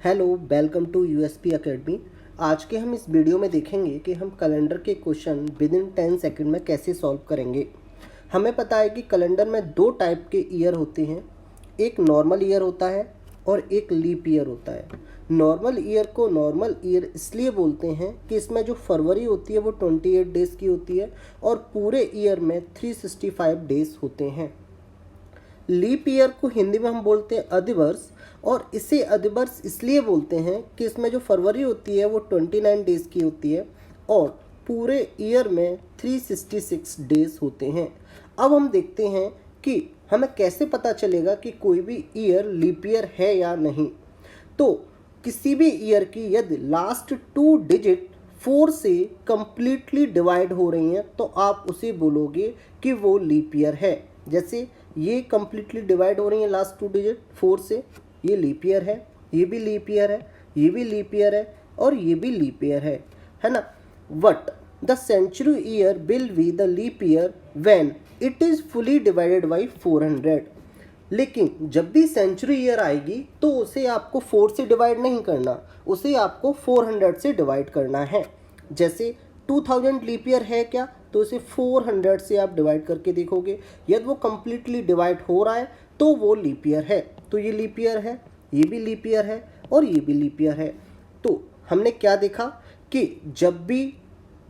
Hello, welcome to USP academy. आज के हम इस वीडियो में देखेंगे कि हम कैलेंडर के क्वेश्चन विद इन 10 सेकंड में कैसे सॉल्व करेंगे। हमें पता है कि कैलेंडर में दो टाइप के ईयर होते हैं, एक नॉर्मल ईयर होता है और एक लीप ईयर होता है। नॉर्मल ईयर को नॉर्मल ईयर इसलिए बोलते हैं कि इसमें जो फरवरी होती है वो 28 डेज़ की होती है और पूरे ईयर में 365 डेज़ होते हैं। लीप ईयर को हिंदी में हम बोलते हैं अधिवर्ष, और इसे अधिवर्ष इसलिए बोलते हैं कि इसमें जो फरवरी होती है वो 29 डेज़ की होती है और पूरे ईयर में 366 डेज़ होते हैं। अब हम देखते हैं कि हमें कैसे पता चलेगा कि कोई भी ईयर लीप ईयर है या नहीं। तो किसी भी ईयर की यदि लास्ट 2 डिजिट 4 से कंप्लीटली डिवाइड हो रही हैं तो आप उसे बोलोगे कि वो लीप ईयर है। जैसे ये कंप्लीटली डिवाइड हो रही है लास्ट 2 डिजिट 4 से, ये लीप ईयर है, ये भी लीप ईयर है, ये भी लीप ईयर है और ये भी लीप ईयर है ना। What the century year will be the leap year when it is fully divided by 400। लेकिन जब भी सेंचुरी ईयर आएगी तो उसे आपको 4 से डिवाइड नहीं करना, उसे आपको 400 से डिवाइड करना है। जैसे 2000 लीप ईयर है क्या, तो इसे 400 से आप डिवाइड करके देखोगे, यदि वो कम्प्लीटली डिवाइड हो रहा है तो वो लीप ईयर है। तो ये लीप ईयर है, ये भी लीप ईयर है और ये भी लीप ईयर है। तो हमने क्या देखा कि जब भी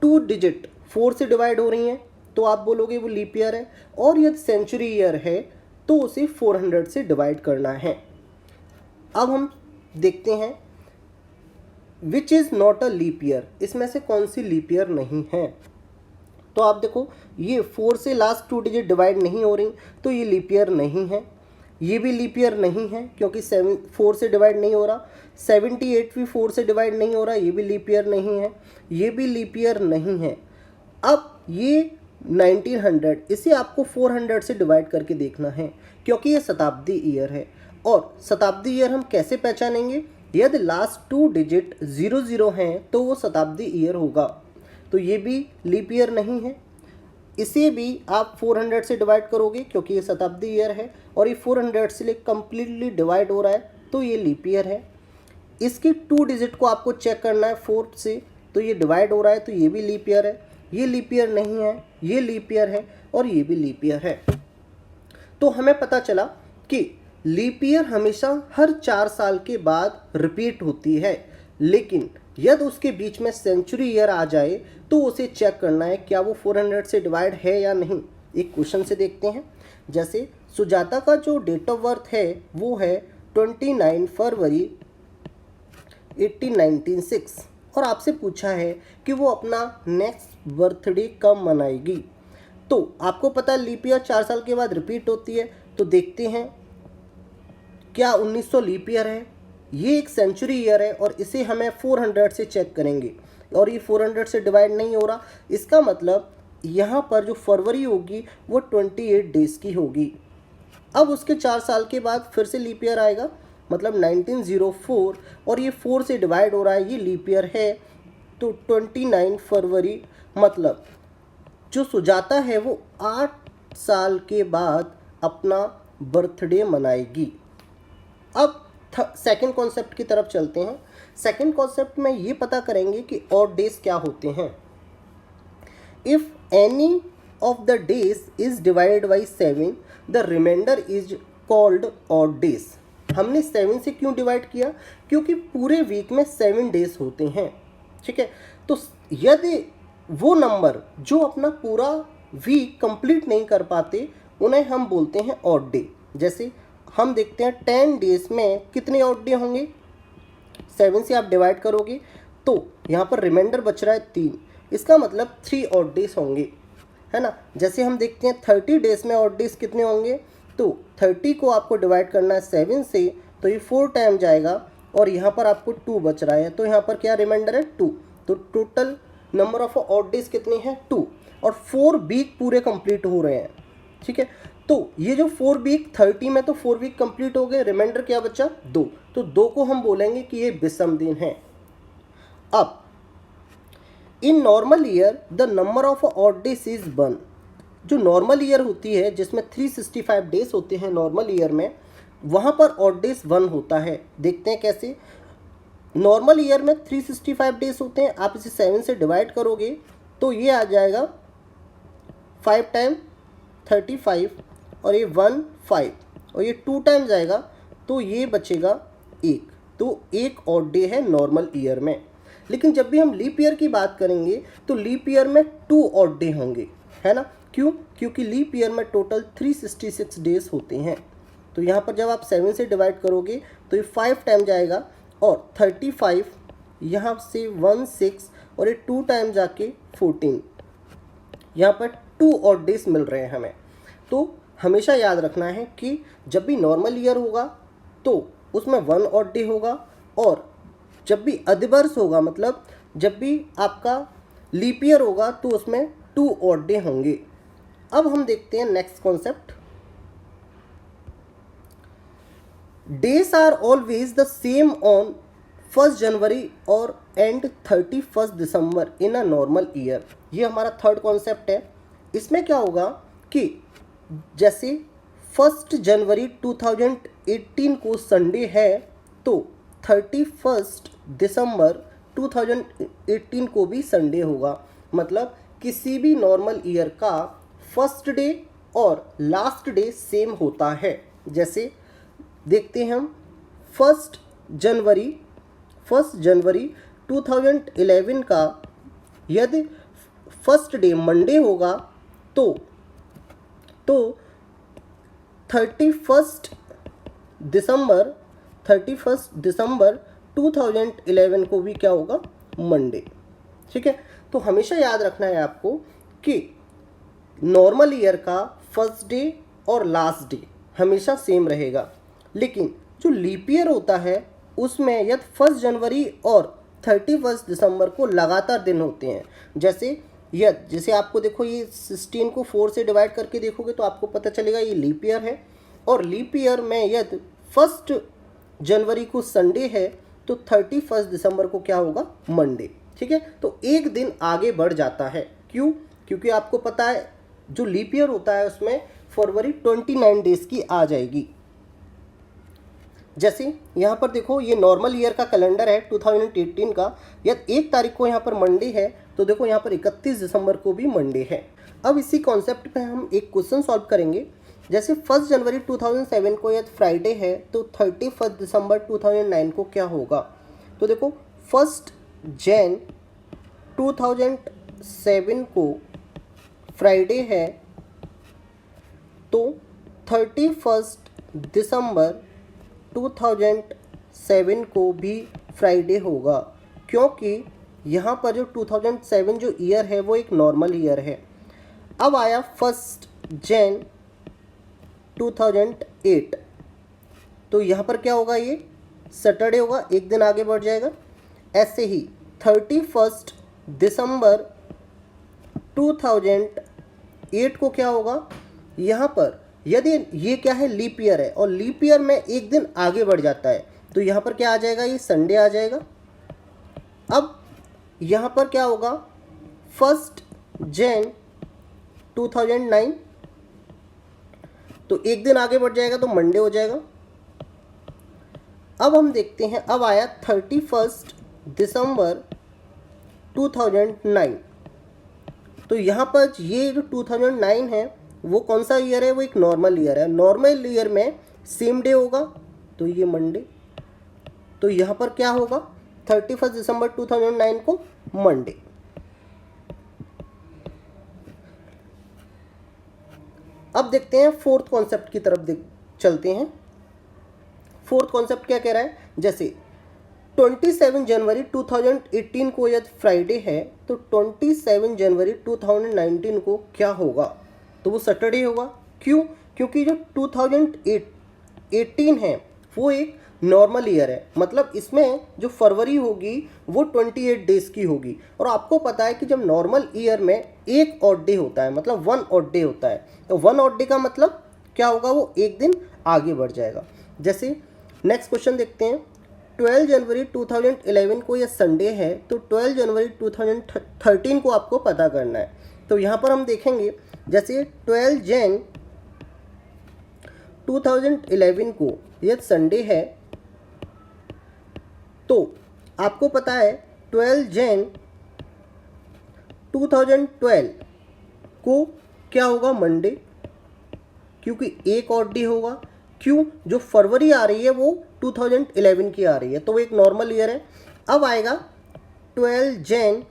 2 डिजिट 4 से डिवाइड हो रही हैं तो आप बोलोगे वो लीप ईयर है, और यदि सेंचुरी ईयर है तो उसे 400 से डिवाइड करना है। अब हम देखते हैं which is not a leap year, इसमें से कौन सी लीप ईयर नहीं है। तो आप देखो, ये 4 से लास्ट 2 डिजिट डिवाइड नहीं हो रही तो ये लीप ईयर नहीं है। ये भी लीप ईयर नहीं है क्योंकि 4 से डिवाइड नहीं हो रहा। 78 भी 4 से डिवाइड नहीं हो रहा, ये भी लीप ईयर नहीं है। ये भी लीप ईयर नहीं है। अब ये 1900, इसे आपको 400 से डिवाइड करके देखना है क्योंकि ये शताब्दी ईयर है। और शताब्दी ईयर हम कैसे पहचानेंगे, यदि लास्ट 2 डिजिट 00 हैं तो वो शताब्दी ईयर होगा। तो ये भी लीप ईयर नहीं है। इसे भी आप 400 से डिवाइड करोगे क्योंकि ये शताब्दी ईयर है और ये 400 से कम्प्लीटली डिवाइड हो रहा है तो ये लीप ईयर है। इसकी 2 डिजिट को आपको चेक करना है 4 से, तो ये डिवाइड हो रहा है तो ये भी लीप ईयर है। ये लीप ईयर नहीं है, ये लीप ईयर है और ये भी लीप ईयर है। तो हमें पता चला कि लीप ईयर हमेशा हर 4 साल के बाद रिपीट होती है, लेकिन यदि उसके बीच में सेंचुरी ईयर आ जाए तो उसे चेक करना है क्या वो 400 से डिवाइड है या नहीं। एक क्वेश्चन से देखते हैं। जैसे सुजाता का जो डेट ऑफ बर्थ है वो है 29 फरवरी 1896 और आपसे पूछा है कि वो अपना नेक्स्ट बर्थडे कब मनाएगी। तो आपको पता है लीप ईयर 4 साल के बाद रिपीट होती है, तो देखते हैं क्या 1900 लीप ईयर है। ये एक सेंचुरी ईयर है और इसे हमें 400 से चेक करेंगे और ये 400 से डिवाइड नहीं हो रहा, इसका मतलब यहाँ पर जो फरवरी होगी वो 28 डेज़ की होगी। अब उसके 4 साल के बाद फिर से लीप ईयर आएगा, मतलब 1904, और ये 4 से डिवाइड हो रहा है, ये लीप ईयर है। तो 29 फरवरी, मतलब जो सुजाता है वो 8 साल के बाद अपना बर्थडे मनाएगी। अब सेकंड कॉन्सेप्ट की तरफ चलते हैं। सेकंड कॉन्सेप्ट में ये पता करेंगे कि ऑड डेज क्या होते हैं। If any of the days is divided by 7 the remainder is called odd days. हमने 7 से क्यों डिवाइड किया, क्योंकि पूरे वीक में 7 डेज होते हैं, ठीक है। तो यदि वो नंबर जो अपना पूरा वीक कंप्लीट नहीं कर पाते उन्हें हम बोलते हैं ऑड डे। जैसे हम देखते हैं 10 डेज में कितने ऑड डे होंगे, 7 से आप डिवाइड करोगे तो यहाँ पर रिमाइंडर बच रहा है 3, इसका मतलब 3 ऑड डेज होंगे, है ना। जैसे हम देखते हैं 30 डेज में ऑड डेज कितने होंगे, तो 30 को आपको डिवाइड करना है 7 से, तो ये 4 टाइम जाएगा और यहाँ पर आपको 2 बच रहा है, तो यहाँ पर क्या रिमाइंडर है 2। तो total number of odd days कितने हैं 2, और 4 वीक पूरे कंप्लीट हो रहे हैं, ठीक है। तो ये जो 4 वीक 30 में तो 4 वीक कंप्लीट हो गए, रिमाइंडर क्या बचा 2, तो 2 को हम बोलेंगे कि ये विषम दिन है। अब in normal year the number of odd days is 1। जो नॉर्मल ईयर होती है जिसमें 365 डेज होते हैं नॉर्मल ईयर में, वहाँ पर ऑड डेज 1 होता है। देखते हैं कैसे। नॉर्मल ईयर में 365 डेज होते हैं, आप इसे 7 से डिवाइड करोगे तो ये आ जाएगा 5 टाइम 35 और ये 1 5 और ये 2 टाइम्स आएगा तो ये बचेगा 1। तो एक ऑड डे है नॉर्मल ईयर में। लेकिन जब भी हम लीप ईयर की बात करेंगे तो लीप ईयर में 2 ऑड डे होंगे, है ना। क्यों? क्योंकि लीप ईयर में टोटल 366 डेज होते हैं। तो यहाँ पर जब आप 7 से डिवाइड करोगे तो ये 5 टाइम जाएगा और 35 यहाँ से 1 6 और ये 2 टाइम जाके 14। यहाँ पर 2 ऑड डेज मिल रहे हैं हमें। तो हमेशा याद रखना है कि जब भी नॉर्मल ईयर होगा तो उसमें 1 ऑड डे होगा, और जब भी अधिवर्ष होगा मतलब जब भी आपका लीप ईयर होगा तो उसमें 2 ऑड डे होंगे। अब हम देखते हैं next concept. Days are always the same on 1 January और and 31 December in a normal year. ये हमारा थर्ड कॉन्सेप्ट है। इसमें क्या होगा कि जैसे 1 जनवरी 2018 को संडे है तो 31 दिसंबर 2018 को भी संडे होगा। मतलब किसी भी नॉर्मल ईयर का फर्स्ट डे और लास्ट डे सेम होता है। जैसे देखते हैं हम 1 जनवरी 2011 का यदि फर्स्ट डे मंडे होगा तो 31 दिसंबर 2011 को भी क्या होगा? मंडे। ठीक है, तो हमेशा याद रखना है आपको कि नॉर्मल ईयर का फर्स्ट डे और लास्ट डे हमेशा सेम रहेगा, लेकिन जो लीप ईयर होता है उसमें यदि 1 जनवरी और 31 दिसंबर को लगातार दिन होते हैं। जैसे आपको देखो ये 16 को 4 से डिवाइड करके देखोगे तो आपको पता चलेगा ये लीप ईयर है, और लीप ईयर में यदि 1 जनवरी को संडे है तो 31 दिसंबर को क्या होगा? मंडे। ठीक है, तो एक दिन आगे बढ़ जाता है। क्यों? क्योंकि आपको पता है जो लीप ईयर होता है उसमें फरवरी 29 डेज की आ जाएगी। जैसे यहाँ पर देखो ये नॉर्मल ईयर का कैलेंडर है 2018 का, यदि 1 तारीख को यहाँ पर मंडे है तो देखो यहाँ पर 31 दिसंबर को भी मंडे है। अब इसी कॉन्सेप्ट पे हम एक क्वेश्चन सॉल्व करेंगे। जैसे 1 जनवरी 2007 को यदि फ्राइडे है तो 31 दिसंबर 2009 को क्या होगा? तो देखो 1 जैन 2007 को फ्राइडे है तो 31 दिसंबर 2007 को भी फ्राइडे होगा, क्योंकि यहाँ पर जो 2007 जो ईयर है वो एक नॉर्मल ईयर है। अब आया 1 जैन 2008 तो यहाँ पर क्या होगा? ये सैटरडे होगा, एक दिन आगे बढ़ जाएगा। ऐसे ही 31 दिसंबर 2008 को क्या होगा? यहाँ पर यदि ये क्या है? लीप ईयर है, और लीप ईयर में एक दिन आगे बढ़ जाता है तो यहाँ पर क्या आ जाएगा? ये संडे आ जाएगा। अब यहाँ पर क्या होगा? 1 जैन 2009 तो एक दिन आगे बढ़ जाएगा तो मंडे हो जाएगा। अब हम देखते हैं, अब आया 31 दिसंबर 2009 तो यहाँ पर ये जो 2009 है वो कौन सा ईयर है? वो एक नॉर्मल ईयर है। नॉर्मल ईयर में सेम डे होगा तो ये मंडे, तो यहाँ पर क्या होगा? 31 दिसंबर 2009 को मंडे। अब देखते हैं फोर्थ कॉन्सेप्ट की तरफ चलते हैं। फोर्थ कॉन्सेप्ट क्या कह रहा है? जैसे 27 जनवरी 2018 को यदि फ्राइडे है तो 27 जनवरी 2019 को क्या होगा? तो वो सैटरडे होगा। क्यों? क्योंकि जो 2018 है वो एक नॉर्मल ईयर है, मतलब इसमें जो फरवरी होगी वो 28 डेज की होगी, और आपको पता है कि जब नॉर्मल ईयर में एक ऑड डे होता है मतलब 1 ऑड डे होता है, तो 1 ऑड डे का मतलब क्या होगा? वो एक दिन आगे बढ़ जाएगा। जैसे नेक्स्ट क्वेश्चन देखते हैं। 12 जनवरी 2011 को यह संडे है तो 12 जनवरी 2013 को आपको पता करना है। तो यहाँ पर हम देखेंगे, जैसे 12 जैन 2011 को यह संडे है तो आपको पता है 12 जैन 2012 को क्या होगा, मंडे, क्योंकि एक ऑड डे होगा। क्यों, जो फरवरी आ रही है वो 2011 की आ रही है, तो वो एक नॉर्मल ईयर है। अब आएगा 12 जैन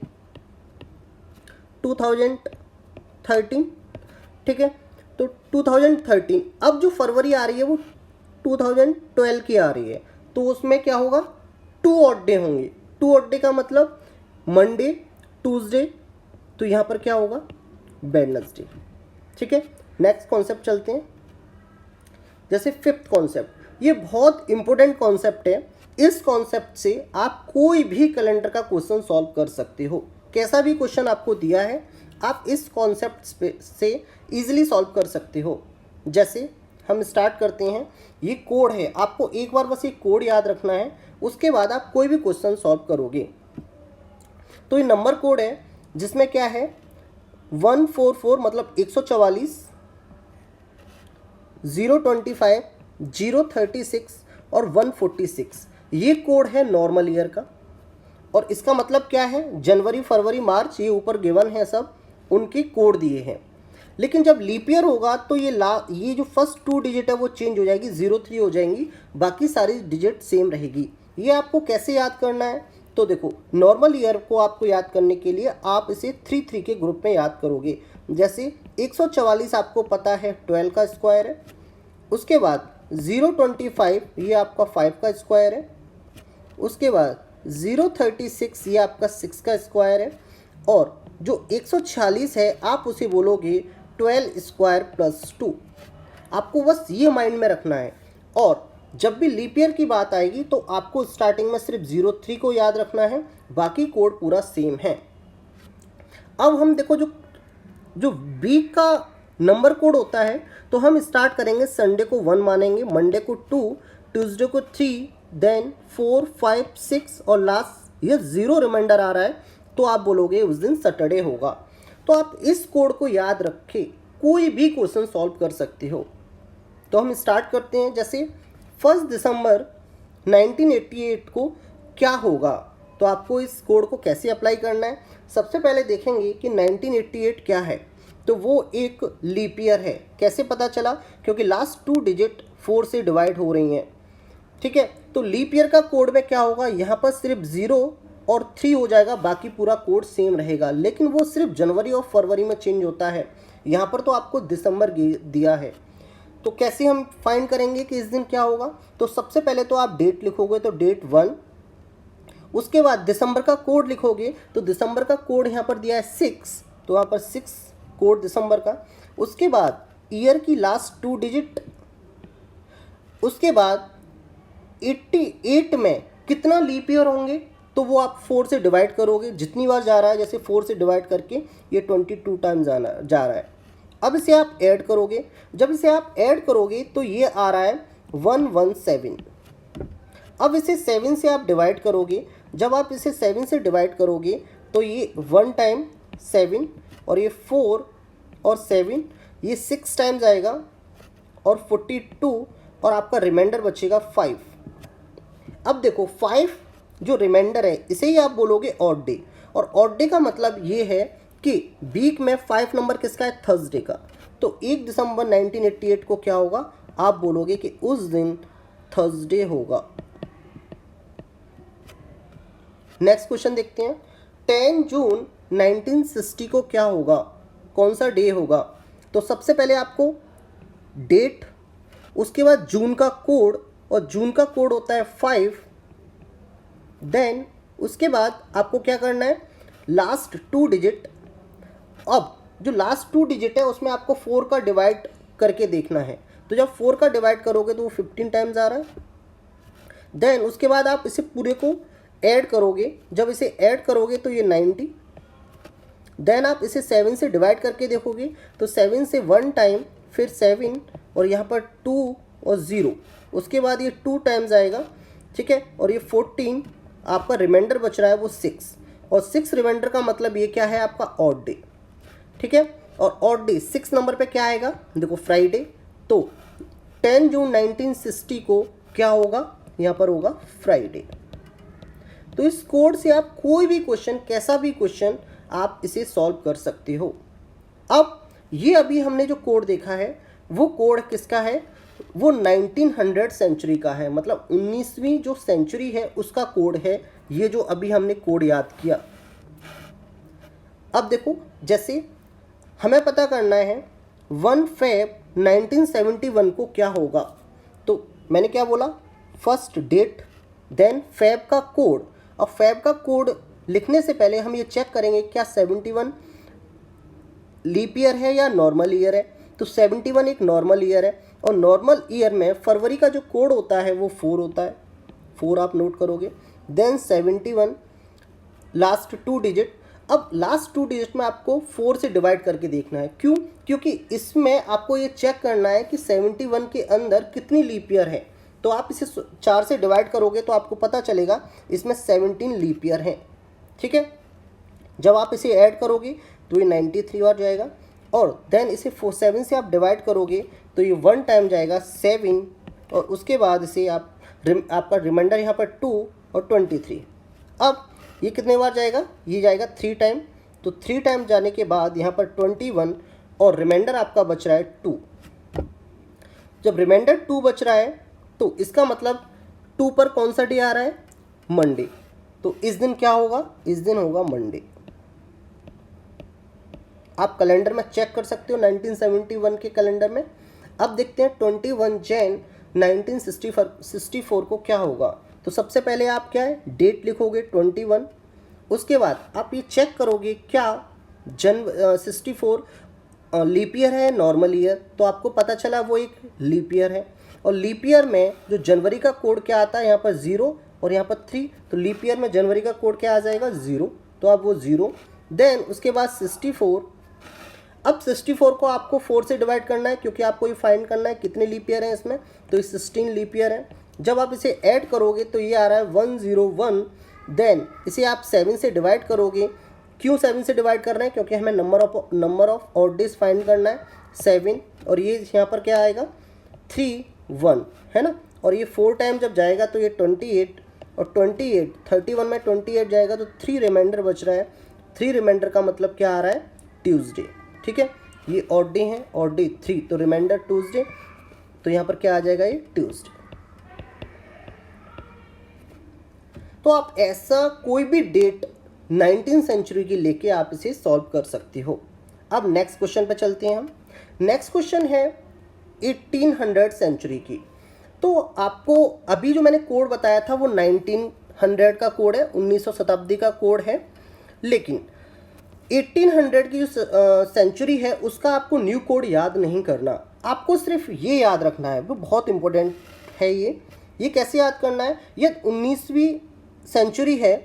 2013, ठीक है, तो 2013। अब जो फरवरी आ रही है वो 2012 की आ रही है, तो उसमें क्या होगा, 2 ऑड डे होंगे। 2 ऑड डे का मतलब मंडे, ट्यूसडे, तो यहाँ पर क्या होगा, वेडनेसडे, ठीक है। नेक्स्ट कॉन्सेप्ट चलते हैं, जैसे फिफ्थ कॉन्सेप्ट, ये बहुत इंपॉर्टेंट कॉन्सेप्ट है। इस कॉन्सेप्ट से आप कोई भी कैलेंडर का क्वेश्चन सॉल्व कर सकते हो। कैसा भी क्वेश्चन आपको दिया है आप इस कॉन्सेप्ट से इजीली सॉल्व कर सकते हो। जैसे हम स्टार्ट करते हैं, ये कोड है, आपको एक बार बस ये कोड याद रखना है, उसके बाद आप कोई भी क्वेश्चन सॉल्व करोगे। तो ये नंबर कोड है जिसमें क्या है 144 मतलब 144, 025, 036 और 146, ये कोड है नॉर्मल ईयर का। और इसका मतलब क्या है, जनवरी, फरवरी, मार्च, ये ऊपर गिवन है, सब उनके कोड दिए हैं। लेकिन जब लीप ईयर होगा तो ये जो फर्स्ट 2 डिजिट है वो चेंज हो जाएगी, 03 हो जाएंगी, बाकी सारी डिजिट सेम रहेगी। ये आपको कैसे याद करना है, तो देखो नॉर्मल ईयर को आपको याद करने के लिए आप इसे 3 के ग्रुप में याद करोगे। जैसे 144 आपको पता है 12 का स्क्वायर है, उसके बाद 025 ये आपका 5 का स्क्वायर है, उसके बाद 036 ये आपका 6 का स्क्वायर है, और जो 146 है आप उसे बोलोगे 12 स्क्वायर प्लस 2। आपको बस ये माइंड में रखना है। और जब भी लीप ईयर की बात आएगी तो आपको स्टार्टिंग में सिर्फ 03 को याद रखना है, बाकी कोड पूरा सेम है। अब हम देखो जो जो वीक का नंबर कोड होता है, तो हम स्टार्ट करेंगे, संडे को 1 मानेंगे, मंडे को 2, ट्यूसडे को 3, देन 4, 5, 6 और लास्ट ये 0 रिमाइंडर आ रहा है, तो आप बोलोगे उस दिन सैटरडे होगा। तो आप इस कोड को याद रखे कोई भी क्वेश्चन सॉल्व कर सकते हो। तो हम स्टार्ट करते हैं, जैसे 1 दिसंबर 1988 को क्या होगा, तो आपको इस कोड को कैसे अप्लाई करना है। सबसे पहले देखेंगे कि 1988 क्या है, तो वो एक लीप ईयर है। कैसे पता चला, क्योंकि लास्ट 2 डिजिट 4 से डिवाइड हो रही हैं, ठीक है। तो लीप ईयर का कोड में क्या होगा, यहाँ पर सिर्फ 0 और 3 हो जाएगा, बाकी पूरा कोड सेम रहेगा, लेकिन वो सिर्फ जनवरी और फरवरी में चेंज होता है। यहाँ पर तो आपको दिसंबर दिया है, तो कैसे हम फाइंड करेंगे कि इस दिन क्या होगा। तो सबसे पहले तो आप डेट लिखोगे, तो डेट 1, उसके बाद दिसंबर का कोड लिखोगे, तो दिसंबर का कोड यहाँ पर दिया है 6, तो यहाँ पर 6 कोड दिसंबर का। उसके बाद ईयर की लास्ट 2 डिजिट, उसके बाद 88 में कितना लीप ईयर होंगे, तो वो आप 4 से डिवाइड करोगे, जितनी बार जा रहा है, जैसे 4 से डिवाइड करके ये 22 टाइम जा रहा है। अब इसे आप ऐड करोगे, जब इसे आप ऐड करोगे तो ये आ रहा है 117। अब इसे 7 से आप डिवाइड करोगे, जब आप इसे 7 से डिवाइड करोगे तो ये 1 टाइम 7, और ये 4 और 7, ये 6 टाइम्स आएगा, और 42, और आपका रिमाइंडर बचेगा 5। अब देखो 5 जो रिमाइंडर है इसे ही आप बोलोगे ऑड डे, और ऑड डे का मतलब ये है कि वीक में 5 नंबर किसका है, थर्सडे का। तो 1 दिसंबर 1988 को क्या होगा, आप बोलोगे कि उस दिन थर्सडे होगा। नेक्स्ट क्वेश्चन देखते हैं, 10 जून 1960 को क्या होगा, कौन सा डे होगा। तो सबसे पहले आपको डेट, उसके बाद जून का कोड, और जून का कोड होता है 5। देन उसके बाद आपको क्या करना है, लास्ट 2 डिजिट। अब जो लास्ट 2 डिजिट है उसमें आपको 4 का डिवाइड करके देखना है, तो जब 4 का डिवाइड करोगे तो वो 15 टाइम्स आ रहा है। देन उसके बाद आप इसे पूरे को ऐड करोगे, जब इसे ऐड करोगे तो ये 90। देन आप इसे 7 से डिवाइड करके देखोगे, तो 7 से 1 टाइम, फिर 7, और यहाँ पर 2 और 0, उसके बाद ये 2 टाइम्स आएगा, ठीक है। और ये 14, आपका रिमाइंडर बच रहा है वो 6, और 6 रिमाइंडर का मतलब ये क्या है, आपका ऑड डे, ठीक है। और ऑड डे 6 नंबर पे क्या आएगा, देखो फ्राइडे। तो 10 जून 1960 को क्या होगा, यहाँ पर होगा फ्राइडे। तो इस कोड से आप कोई भी क्वेश्चन, कैसा भी क्वेश्चन आप इसे सॉल्व कर सकते हो। अब ये अभी हमने जो कोड देखा है वो कोड किसका है, वो 1900 सेंचुरी का है, मतलब 19वीं जो सेंचुरी है उसका कोड है ये जो अभी हमने कोड याद किया। अब देखो, जैसे हमें पता करना है 1 फेब 1971 को क्या होगा, तो मैंने क्या बोला, फर्स्ट डेट देन फेब का कोड। और फेब का कोड लिखने से पहले हम ये चेक करेंगे क्या 71 लीप ईयर है या नॉर्मल ईयर है। तो 71 एक नॉर्मल ईयर है, और नॉर्मल ईयर में फरवरी का जो कोड होता है वो 4 होता है, 4 आप नोट करोगे। Then 71 last 2 digit. अब लास्ट 2 डिजिट में आपको 4 से डिवाइड करके देखना है, क्यों, क्योंकि इसमें आपको ये चेक करना है कि 71 के अंदर कितनी लीप ईयर है। तो आप इसे 4 से डिवाइड करोगे तो आपको पता चलेगा इसमें 17 लीप ईयर हैं, ठीक है। जब आप इसे ऐड करोगे तो ये 93 बार जाएगा, और देन इसे 7 से आप डिवाइड करोगे तो ये 1 टाइम जाएगा 7, और उसके बाद इसे आपका रिमाइंडर यहाँ पर 2 और 23। अब ये कितने बार जाएगा, ये जाएगा 3 टाइम। तो 3 टाइम जाने के बाद यहाँ पर 21, और रिमाइंडर आपका बच रहा है 2। जब रिमाइंडर 2 बच रहा है तो इसका मतलब 2 पर कौन सा डे आ रहा है, मंडे। तो इस दिन क्या होगा, इस दिन होगा मंडे। आप कैलेंडर में चेक कर सकते हो 1971 के कैलेंडर में। अब देखते हैं 21 जैन 1964 को क्या होगा। तो सबसे पहले आप क्या है, डेट लिखोगे 21। उसके बाद आप ये चेक करोगे क्या 64 लीप ईयर है, नॉर्मल ईयर। तो आपको पता चला वो एक लीप ईयर है, और लीप ईयर में जो जनवरी का कोड क्या आता है, यहाँ पर 0 और यहाँ पर 3। तो लीप ईयर में जनवरी का कोड क्या आ जाएगा, 0, तो आप वो 0। देन उसके बाद 64। अब 64 को आपको 4 से डिवाइड करना है, क्योंकि आपको ये फाइंड करना है कितने लीप ईयर हैं इसमें। तो ये 16 लीप ईयर है। जब आप इसे ऐड करोगे तो ये आ रहा है 101। देन इसे आप 7 से डिवाइड करोगे। क्यों 7 से डिवाइड कर रहे हैं, क्योंकि हमें number of odd days find करना है 7, और ये यहाँ पर क्या आएगा 31 है ना। और ये 4 टाइम जब जाएगा तो ये 28, और 28 31 में 28 जाएगा तो 3 रिमाइंडर बच रहा है। 3 रिमाइंडर का मतलब क्या आ रहा है, ट्यूसडे, ठीक है। ये ऑड डे है, ऑड डे 3, तो रिमाइंडर ट्यूसडे, तो यहाँ पर क्या आ जाएगा, ये ट्यूसडे। तो आप ऐसा कोई भी डेट 19 सेंचुरी की लेके आप इसे सॉल्व कर सकते हो। अब नेक्स्ट क्वेश्चन पे चलते हैं हम। नेक्स्ट क्वेश्चन है 1800 सेंचुरी की। तो आपको अभी जो मैंने कोड बताया था वो 1900 का कोड है, 1900 शताब्दी का कोड है, लेकिन 1800 की जो सेंचुरी है उसका आपको न्यू कोड याद नहीं करना। आपको सिर्फ ये याद रखना है, वो बहुत इंपॉर्टेंट है। ये कैसे याद करना है, ये 19वीं सेंचुरी है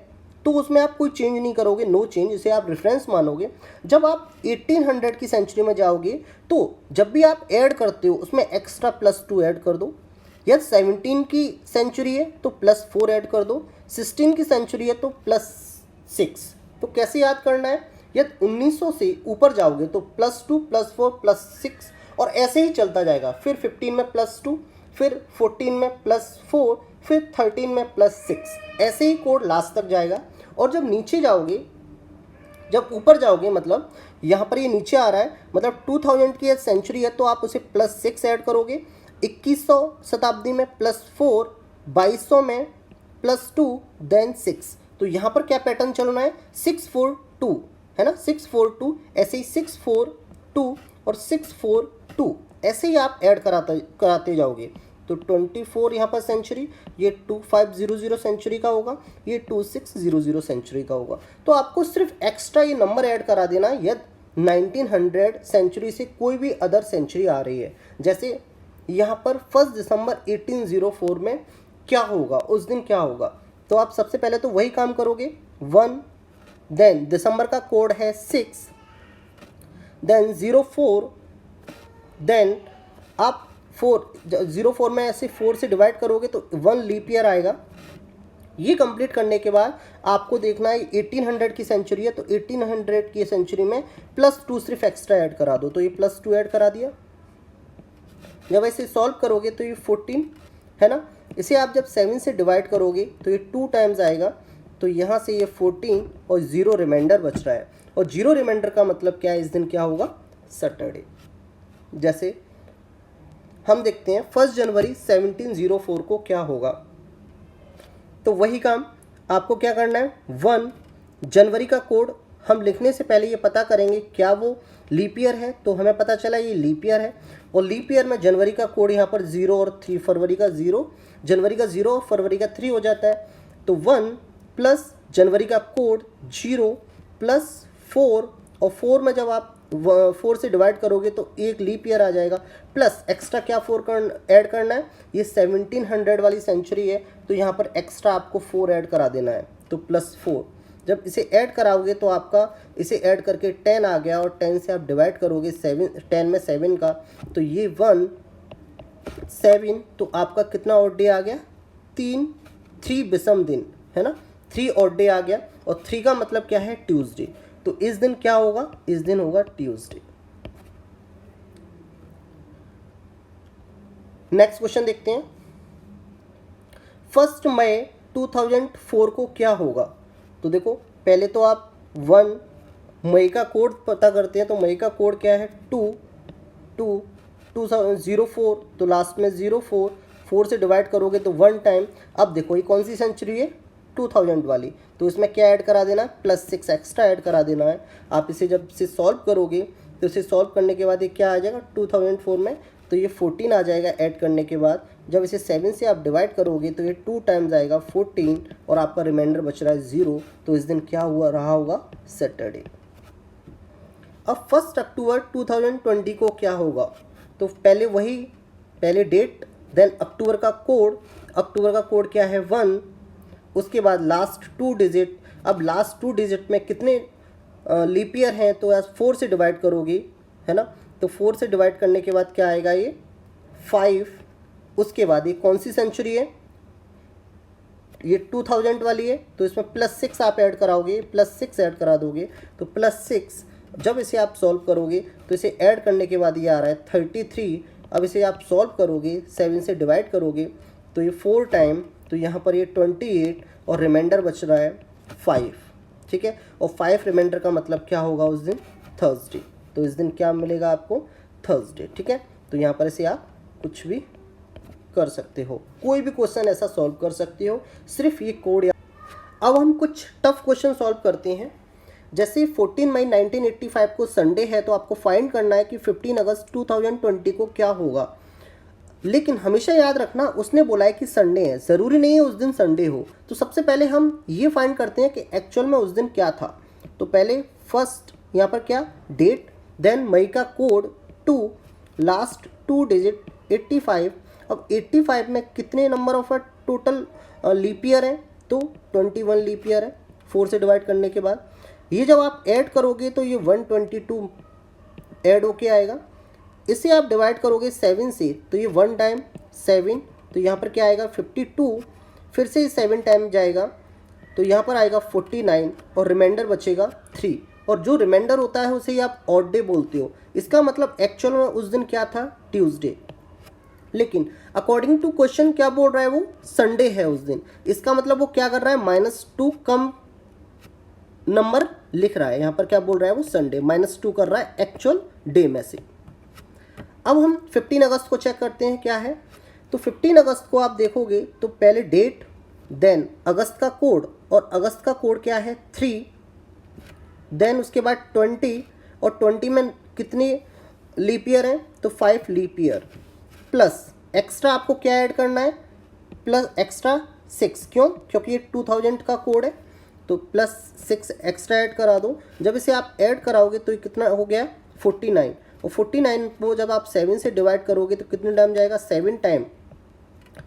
तो उसमें आप कोई चेंज नहीं करोगे, नो चेंज, इसे आप रेफरेंस मानोगे। जब आप 1800 की सेंचुरी में जाओगे तो जब भी आप ऐड करते हो उसमें एक्स्ट्रा +2 ऐड कर दो। यदि 17 की सेंचुरी है तो +4 ऐड कर दो, 16 की सेंचुरी है तो +6। तो कैसे याद करना है, यदि 1900 से ऊपर जाओगे तो +2 +4 +6, और ऐसे ही चलता जाएगा। फिर 15 में +2, फिर 14 में +4, फिर 13 में +6, ऐसे ही कोड लास्ट तक जाएगा। और जब नीचे जाओगे, जब ऊपर जाओगे, मतलब यहाँ पर ये नीचे आ रहा है, मतलब 2000 की सेंचुरी है तो आप उसे +6 ऐड करोगे। 2100 शताब्दी में +4, 2200 में +2, देन 6। तो यहाँ पर क्या पैटर्न चलना है, 642 है ना, 642, ऐसे ही 642 और 642, ऐसे ही आप ऐड कराते जाओगे। तो 24 यहाँ पर सेंचुरी, ये 2500 सेंचुरी का होगा, ये 2600 सेंचुरी का होगा। तो आपको सिर्फ एक्स्ट्रा ये नंबर ऐड करा देना यदि 1900 सेंचुरी से कोई भी अदर सेंचुरी आ रही है। जैसे यहाँ पर 1 दिसंबर 1804 में क्या होगा, उस दिन क्या होगा, तो आप सबसे पहले तो वही काम करोगे 1, देन दिसंबर का कोड है 6, देन 04, देन आप 04 में ऐसे 4 से डिवाइड करोगे तो 1 लीप ईयर आएगा। ये कंप्लीट करने के बाद आपको देखना है 1800 की सेंचुरी है तो 1800 की सेंचुरी में +2 सिर्फ एक्स्ट्रा ऐड करा दो। तो ये +2 ऐड करा दिया। जब ऐसे सॉल्व करोगे तो ये 14 है ना। इसे आप जब 7 से डिवाइड करोगे तो ये 2 टाइम्स आएगा, तो यहाँ से ये 14 और 0 रिमाइंडर बच रहा है, और 0 रिमाइंडर का मतलब क्या है, इस दिन क्या होगा, सैटरडे। जैसे हम देखते हैं 1 जनवरी 1704 को क्या होगा, तो वही काम आपको क्या करना है, 1 जनवरी का कोड हम लिखने से पहले ये पता करेंगे क्या वो लीप ईयर है, तो हमें पता चला ये लीप ईयर है, और लीप ईयर में जनवरी का कोड यहाँ पर 0 और 3, फरवरी का 0, जनवरी का 0 और फरवरी का 3 हो जाता है। तो 1 प्लस जनवरी का कोड 0 प्लस 4, और 4 में जब आप 4 से डिवाइड करोगे तो एक लीप ईयर आ जाएगा, प्लस एक्स्ट्रा क्या 4 ऐड करना है, ये 1700 वाली सेंचुरी है, तो यहाँ पर एक्स्ट्रा आपको 4 ऐड करा देना है, तो +4। जब इसे ऐड कराओगे तो आपका इसे ऐड करके 10 आ गया, और 10 से आप डिवाइड करोगे 10 में 7 का, तो ये 1 7, तो आपका कितना ऑड डे आ गया, 3 विषम दिन है ना, 3 ऑड डे आ गया, और 3 का मतलब क्या है, ट्यूसडे। तो इस दिन क्या होगा, इस दिन होगा ट्यूसडे। नेक्स्ट क्वेश्चन देखते हैं, 1 मई 2004 को क्या होगा। तो देखो पहले तो आप 1 मई का कोड पता करते हैं, तो मई का कोड क्या है, 204, तो लास्ट में 4 से डिवाइड करोगे तो 1 टाइम। अब देखो ये कौन सी सेंचुरी है, 2000 वाली, तो इसमें क्या ऐड करा देना है, +6 एक्स्ट्रा ऐड करा देना है। आप इसे जब से सॉल्व करोगे तो इसे सॉल्व करने के बाद ये क्या आ जाएगा, 2004 में, तो ये 14 आ जाएगा ऐड करने के बाद। जब इसे 7 से आप डिवाइड करोगे तो ये 2 टाइम्स आएगा 14, और आपका रिमाइंडर बच रहा है 0, तो इस दिन क्या हुआ रहा होगा, सैटरडे। अब 1 अक्टूबर 2020 को क्या होगा, तो पहले डेट, देन अक्टूबर का कोड क्या है, 1, उसके बाद लास्ट 2 डिजिट। अब लास्ट 2 डिजिट में कितने लीप ईयर हैं, तो 4 से डिवाइड करोगे है ना, तो 4 से डिवाइड करने के बाद क्या आएगा, ये 5। उसके बाद ये कौन सी सेंचुरी है, ये 2000 वाली है, तो इसमें +6 आप ऐड कराओगे, +6 ऐड करा दोगे, तो +6 जब इसे आप सॉल्व करोगे तो इसे ऐड करने के बाद ये आ रहा है 33। अब इसे आप सॉल्व करोगे, 7 से डिवाइड करोगे तो ये 4 टाइम, तो यहाँ पर ये 28, और रिमाइंडर बच रहा है 5, ठीक है। और 5 रिमाइंडर का मतलब क्या होगा उस दिन, थर्सडे। तो इस दिन क्या मिलेगा आपको, थर्सडे, ठीक है। तो यहाँ पर इसे आप कुछ भी कर सकते हो, कोई भी क्वेश्चन ऐसा सॉल्व कर सकते हो, सिर्फ ये कोड। अब हम कुछ टफ क्वेश्चन सॉल्व करते हैं। जैसे 14 मई 1985 को संडे है, तो आपको फाइंड करना है कि 15 अगस्त 2020 को क्या होगा। लेकिन हमेशा याद रखना, उसने बोला है कि संडे है, ज़रूरी नहीं है उस दिन संडे हो। तो सबसे पहले हम ये फाइंड करते हैं कि एक्चुअल में उस दिन क्या था। तो पहले फर्स्ट यहाँ पर क्या, डेट, देन मई का कोड 2, लास्ट 2 डिजिट 85। अब 85 में कितने number of total leap year है, तो 21 लीप ईयर है, 4 से डिवाइड करने के बाद। ये जब आप ऐड करोगे तो ये 122 ऐड होके आएगा। इसे आप डिवाइड करोगे 7 से, तो ये 1 टाइम 7, तो यहाँ पर क्या आएगा 52, फिर से 7 टाइम जाएगा, तो यहाँ पर आएगा 49, और रिमाइंडर बचेगा 3। और जो रिमाइंडर होता है उसे आप ऑड डे बोलते हो। इसका मतलब एक्चुअल में उस दिन क्या था, ट्यूसडे। लेकिन अकॉर्डिंग टू क्वेश्चन क्या बोल रहा है, वो संडे है उस दिन। इसका मतलब वो क्या कर रहा है, -2 कम नंबर लिख रहा है। यहाँ पर क्या बोल रहा है, वो संडे, -2 कर रहा है एक्चुअल डे में से। अब हम 15 अगस्त को चेक करते हैं क्या है। तो 15 अगस्त को आप देखोगे तो पहले डेट, देन अगस्त का कोड, और अगस्त का कोड क्या है 3, देन उसके बाद 20, और 20 में कितनी लीप ईयर है, तो 5 लीप ईयर, प्लस एक्स्ट्रा आपको क्या ऐड करना है, प्लस एक्स्ट्रा 6। क्यों, क्योंकि ये 2000 का कोड है, तो +6 एक्स्ट्रा ऐड करा दो। जब इसे आप ऐड कराओगे तो ये कितना हो गया, 49, और 49 को जब आप 7 से डिवाइड करोगे तो कितने टाइम जाएगा, 7 टाइम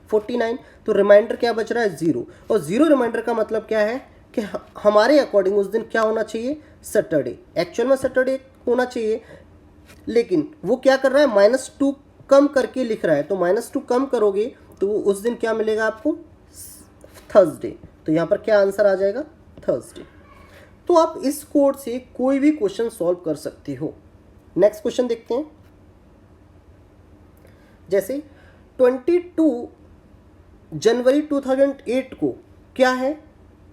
49, तो रिमाइंडर क्या बच रहा है, 0। और 0 रिमाइंडर का मतलब क्या है कि हमारे अकॉर्डिंग उस दिन क्या होना चाहिए, सैटरडे। एक्चुअल में सैटरडे होना चाहिए, लेकिन वो क्या कर रहा है, -2 कम करके लिख रहा है। तो -2 कम करोगे तो उस दिन क्या मिलेगा आपको, थर्सडे। तो यहाँ पर क्या आंसर आ जाएगा, थर्सडे। तो आप इस कोड से कोई भी क्वेश्चन सॉल्व कर सकते हो। नेक्स्ट क्वेश्चन देखते हैं। जैसे 22 जनवरी 2008 को क्या है,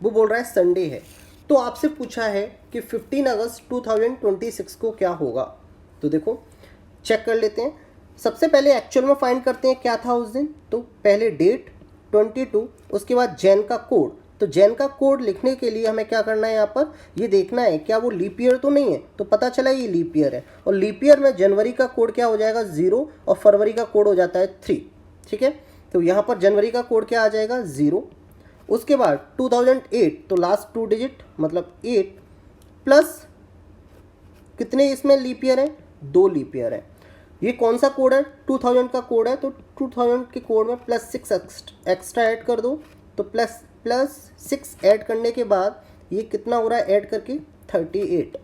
वो बोल रहा है संडे है। तो आपसे पूछा है कि 15 अगस्त 2026 को क्या होगा। तो देखो चेक कर लेते हैं। सबसे पहले एक्चुअल में फाइंड करते हैं क्या था उस दिन। तो पहले डेट 22, उसके बाद जैन का कोड। तो जैन का कोड लिखने के लिए हमें क्या करना है, यहाँ पर ये देखना है क्या वो लीप ईयर तो नहीं है। तो पता चला ये लीप ईयर है, और लीप ईयर में जनवरी का कोड क्या हो जाएगा 0 और फरवरी का कोड हो जाता है 3। ठीक है, तो यहाँ पर जनवरी का कोड क्या आ जाएगा 0। उसके बाद 2008, तो लास्ट 2 डिजिट मतलब 8 प्लस कितने इसमें लीप ईयर है, 2 लीप ईयर है। ये कौन सा कोड है, 2000 का कोड है, तो 2000 के कोड में +6 एक्स्ट्रा ऐड कर दो। तो +6 ऐड करने के बाद ये कितना हो रहा है, ऐड करके 38।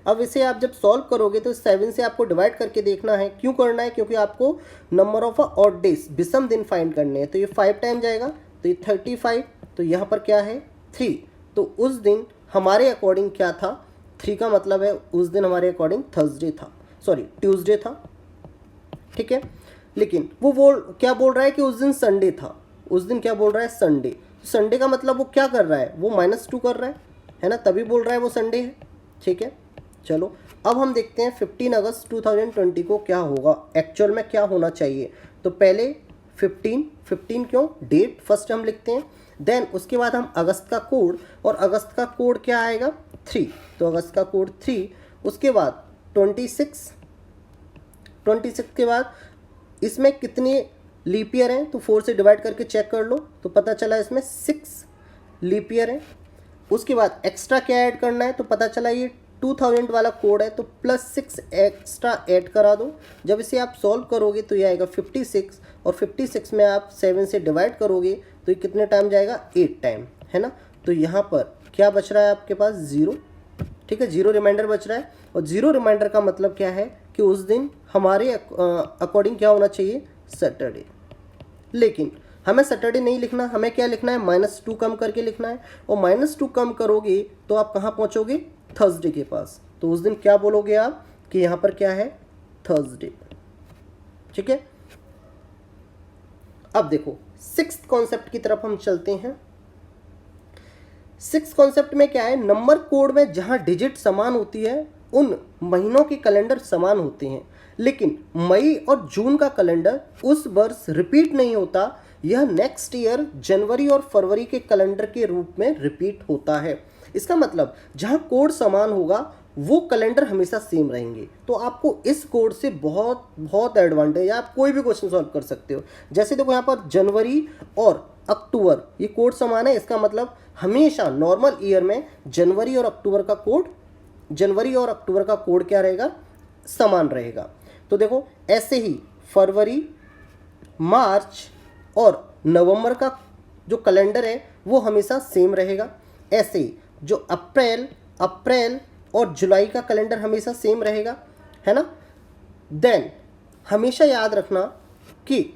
अब इसे आप जब सॉल्व करोगे तो 7 से आपको डिवाइड करके देखना है। क्यों करना है, क्योंकि आपको नंबर ऑफ ऑड डेज, विषम दिन फाइंड करने हैं। तो ये 5 टाइम जाएगा, तो ये 35। तो यहाँ पर क्या है 3। तो उस दिन हमारे अकॉर्डिंग क्या था, 3 का मतलब है उस दिन हमारे अकॉर्डिंग थर्सडे था, सॉरी ट्यूसडे था। ठीक है, लेकिन वो क्या बोल रहा है कि उस दिन संडे था। उस दिन क्या बोल रहा है, संडे। संडे का मतलब वो क्या कर रहा है, वो -2 कर रहा है ना, तभी बोल रहा है वो संडे है। ठीक है, चलो अब हम देखते हैं 15 अगस्त 2020 को क्या होगा, एक्चुअल में क्या होना चाहिए। तो पहले 15 क्यों, डेट फर्स्ट हम लिखते हैं, देन उसके बाद हम अगस्त का कोड, और अगस्त का कोड क्या आएगा 3। तो अगस्त का कोड 3। उसके बाद 26 के बाद इसमें कितने लीप ईयर हैं, तो 4 से डिवाइड करके चेक कर लो। तो पता चला इसमें 6 लीप ईयर है। उसके बाद एक्स्ट्रा क्या ऐड करना है, तो पता चला ये 2000 वाला कोड है, तो +6 एक्स्ट्रा ऐड करा दो। जब इसे आप सॉल्व करोगे तो ये आएगा 56, और 56 में आप 7 से डिवाइड करोगे तो ये कितने टाइम जाएगा, 8 टाइम, है ना। तो यहाँ पर क्या बच रहा है आपके पास 0। ठीक है, 0 रिमाइंडर बच रहा है, और 0 रिमाइंडर का मतलब क्या है कि उस दिन हमारे अकॉर्डिंग क्या होना चाहिए, सैटरडे। लेकिन हमें सैटरडे नहीं लिखना, हमें क्या लिखना है, -2 कम करके लिखना है। और -2 कम करोगे तो आप कहाँ पहुँचोगे, थर्सडे के पास। तो उस दिन क्या बोलोगे आप कि यहाँ पर क्या है, थर्सडे। ठीक है, अब देखो 6th कॉन्सेप्ट की तरफ हम चलते हैं। 6th कॉन्सेप्ट में क्या है, नंबर कोड में जहाँ डिजिट समान होती है उन महीनों के कैलेंडर समान होते हैं, लेकिन मई और जून का कैलेंडर उस वर्ष रिपीट नहीं होता। यह नेक्स्ट ईयर जनवरी और फरवरी के कैलेंडर के रूप में रिपीट होता है। इसका मतलब जहाँ कोड समान होगा वो कैलेंडर हमेशा सेम रहेंगे। तो आपको इस कोड से बहुत बहुत एडवांटेज है, आप कोई भी क्वेश्चन सॉल्व कर सकते हो। जैसे देखो यहाँ पर जनवरी और अक्टूबर ये कोड समान है, इसका मतलब हमेशा नॉर्मल ईयर में जनवरी और अक्टूबर का कोड क्या रहेगा, समान रहेगा। तो देखो ऐसे ही फरवरी, मार्च और नवंबर का जो कैलेंडर है वो हमेशा सेम रहेगा। ऐसे ही जो अप्रैल और जुलाई का कैलेंडर हमेशा सेम रहेगा, है ना। देन हमेशा याद रखना कि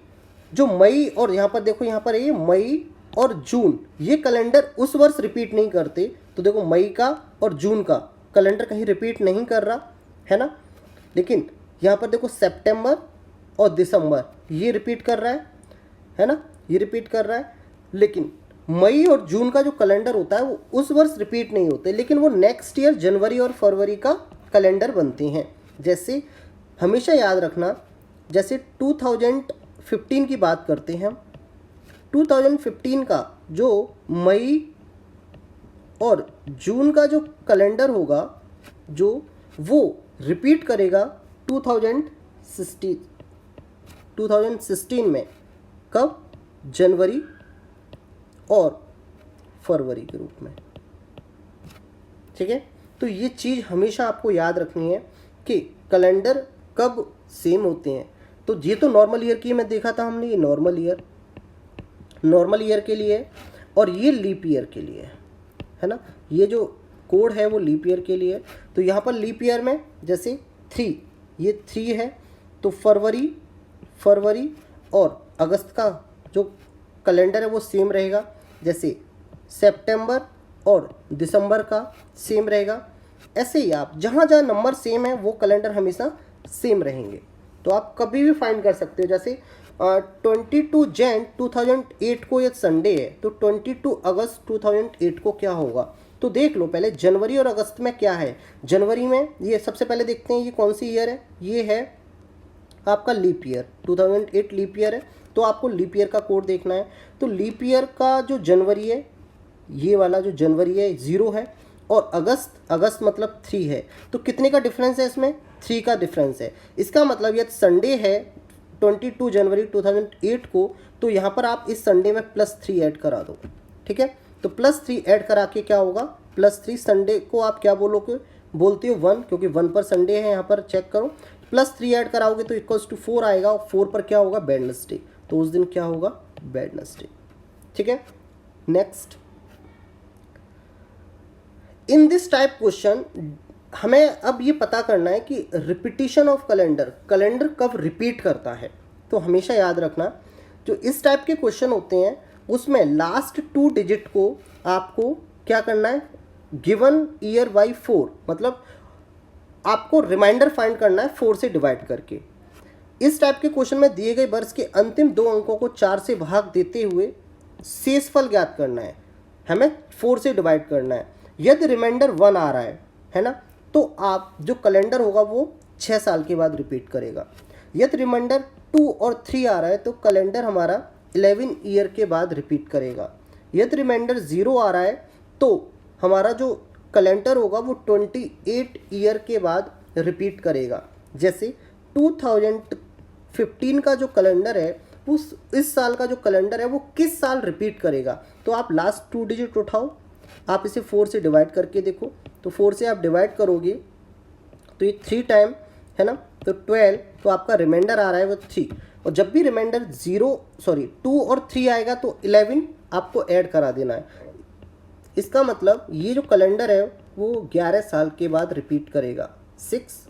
जो मई और यहाँ पर देखो, यहाँ पर ये मई और जून ये कैलेंडर उस वर्ष रिपीट नहीं करते। तो देखो मई का और जून का कैलेंडर कहीं रिपीट नहीं कर रहा, है ना। लेकिन यहाँ पर देखो सितंबर और दिसंबर ये रिपीट कर रहा है ना, ये रिपीट कर रहा है। लेकिन मई और जून का जो कैलेंडर होता है वो उस वर्ष रिपीट नहीं होते, लेकिन वो नेक्स्ट ईयर जनवरी और फरवरी का कैलेंडर बनते हैं। जैसे हमेशा याद रखना, जैसे 2015 की बात करते हैं हम, 2015 का जो मई और जून का जो कैलेंडर होगा जो वो रिपीट करेगा 2016 में, कब, जनवरी और फरवरी के रूप में। ठीक है, तो ये चीज़ हमेशा आपको याद रखनी है कि कैलेंडर कब सेम होते हैं। तो ये तो नॉर्मल ईयर की मैं देखा था हमने, ये नॉर्मल ईयर के लिए है, और ये लीप ईयर के लिए है ना। ये जो कोड है वो लीप ईयर के लिए। तो यहाँ पर लीप ईयर में जैसे 3, ये 3 है, तो फरवरी और अगस्त का जो कैलेंडर है वो सेम रहेगा। जैसे सितंबर और दिसंबर का सेम रहेगा। ऐसे ही आप जहाँ जहाँ नंबर सेम है वो कैलेंडर हमेशा सेम रहेंगे। तो आप कभी भी फाइंड कर सकते हो। जैसे 22 जैन 2008 को ये संडे है, तो 22 अगस्त 2008 को क्या होगा? तो देख लो पहले जनवरी और अगस्त में क्या है। जनवरी में ये सबसे पहले देखते हैं ये कौन सी ईयर है। ये है आपका लीप ईयर, 2008 लीप ईयर है, तो आपको लीप ईयर का कोड देखना है। तो लीप ईयर का जो जनवरी है, ये वाला जो जनवरी है 0 है, और अगस्त मतलब 3 है। तो कितने का डिफरेंस है इसमें? 3 का डिफरेंस है। इसका मतलब यदि संडे है 22 जनवरी 2008 को, तो यहाँ पर आप इस संडे में +3 ऐड करा दो। ठीक है, तो +3 ऐड करा के क्या होगा? +3 संडे को आप क्या बोलते हो 1, क्योंकि 1 पर संडे है, यहाँ पर चेक करो। +3 ऐड कराओगे तो =4 आएगा, और 4 पर क्या होगा? वेडनेसडे। तो उस दिन क्या होगा? वेडनेसडे। ठीक है, next in this type question हमें अब ये पता करना है कि रिपीटिशन ऑफ कैलेंडर कब रिपीट करता है। तो हमेशा याद रखना, जो इस टाइप के क्वेश्चन होते हैं उसमें लास्ट 2 डिजिट को आपको क्या करना है? गिवन ईयर बाई 4, मतलब आपको रिमाइंडर फाइंड करना है 4 से डिवाइड करके। इस टाइप के क्वेश्चन में दिए गए वर्ष के अंतिम 2 अंकों को 4 से भाग देते हुए शेषफल ज्ञात करना है, हमें 4 से डिवाइड करना है। यदि रिमाइंडर 1 आ रहा है ना, तो आप जो कैलेंडर होगा वो 6 साल के बाद रिपीट करेगा। यदि रिमाइंडर 2 और 3 आ रहा है तो कैलेंडर हमारा 11 ईयर के बाद रिपीट करेगा। यदि रिमाइंडर 0 आ रहा है तो हमारा जो कैलेंडर होगा वो 28 ईयर के बाद रिपीट करेगा। जैसे 2015 का जो कैलेंडर है, उस इस साल का जो कैलेंडर है वो किस साल रिपीट करेगा? तो आप लास्ट 2 डिजिट उठाओ, आप इसे 4 से डिवाइड करके देखो। तो 4 से आप डिवाइड करोगे तो ये 3 टाइम है ना, तो 12, तो आपका रिमाइंडर आ रहा है वो 3। और जब भी रिमाइंडर 2 और 3 आएगा तो 11 आपको ऐड करा देना है। इसका मतलब ये जो कैलेंडर है वो 11 साल के बाद रिपीट करेगा, 6।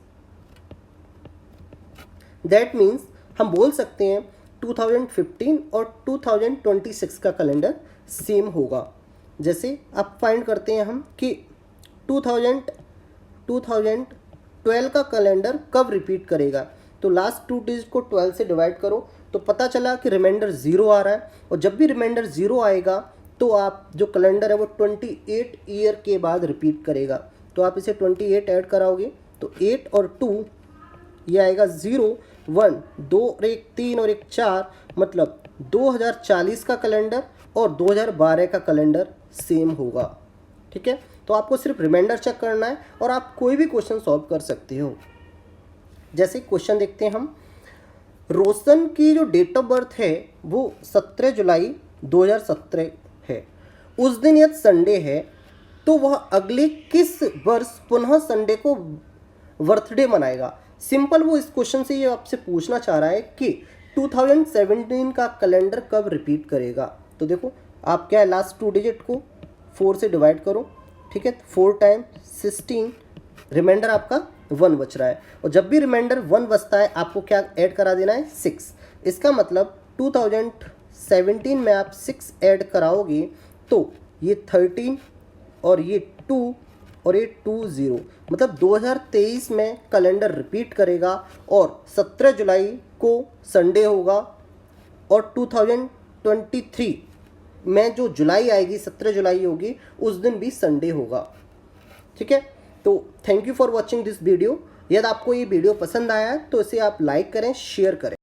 दैट मीन्स हम बोल सकते हैं 2015 और 2026 का कैलेंडर सेम होगा। जैसे आप फाइंड करते हैं हम कि 2012 का कैलेंडर कब रिपीट करेगा। तो लास्ट 2 डिजिट को 12 से डिवाइड करो तो पता चला कि रिमाइंडर 0 आ रहा है, और जब भी रिमाइंडर 0 आएगा तो आप जो कैलेंडर है वो 28 ईयर के बाद रिपीट करेगा। तो आप इसे 28 ऐड कराओगे तो 8 और 2 ये आएगा 0, 1, 2 और 1 3 और 1 4, मतलब 2040 का कैलेंडर और 2012 का कैलेंडर सेम होगा। ठीक है, तो आपको सिर्फ रिमाइंडर चेक करना है और आप कोई भी क्वेश्चन सॉल्व कर सकते हो। जैसे क्वेश्चन देखते हैं हम, रोशन की जो डेट ऑफ बर्थ है वो 17 जुलाई 2017 है। उस दिन यदि संडे है तो वह अगले किस वर्ष पुनः संडे को बर्थडे मनाएगा? सिंपल, वो इस क्वेश्चन से ये आपसे पूछना चाह रहा है कि 2017 का कैलेंडर कब रिपीट करेगा। तो देखो आप क्या है, लास्ट 2 डिजिट को 4 से डिवाइड करो। ठीक है, 4 टाइम 16, रिमाइंडर आपका 1 बच रहा है, और जब भी रिमाइंडर 1 बचता है आपको क्या ऐड करा देना है? 6। इसका मतलब 2017 में आप 6 ऐड कराओगे तो ये 13 और ये 2 और ये 20, मतलब 2023 में कैलेंडर रिपीट करेगा और 17 जुलाई को संडे होगा, और 2023 में जो जुलाई आएगी 17 जुलाई होगी, उस दिन भी संडे होगा। ठीक है, तो thank you for watching this video. यदि आपको ये वीडियो पसंद आया है तो इसे आप लाइक करें, शेयर करें।